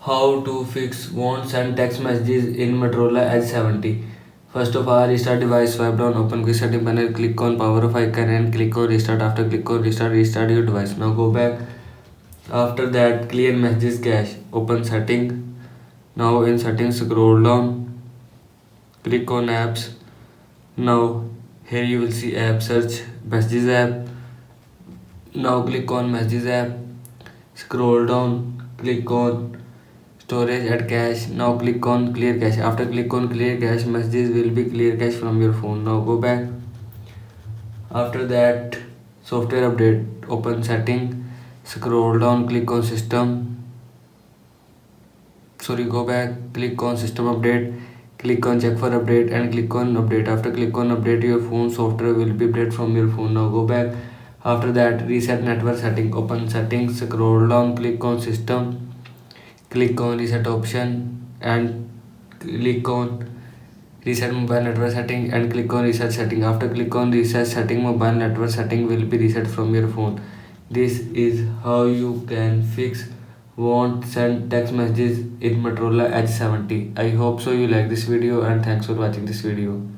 How to fix won't send text messages in Motorola H70. First of all, restart device, swipe down, open quick setting panel, click on power off icon and click on restart. After click on restart, restart your device. Now go back. After that, clear messages cache. Open setting. Now in settings, scroll down, click on apps. Now here you will see app search, messages app. Now click on messages app. Scroll down, click on storage at cache. Now click on clear cache. After click on clear cache, messages will be clear cache from your phone. Now go back. After that, software update. Open setting. Scroll down, click on system. Go back. Click on system update. Click on check for update and click on update. After click on update, your phone software will be updated from your phone. Now go back. After that, reset network setting. Open settings. Scroll down. Click on system. Click on reset option and click on reset mobile network setting and click on reset setting. After click on reset setting, mobile network setting will be reset from your phone. This is how you can fix won't send text messages in Motorola H70. I hope so you like this video and thanks for watching this video.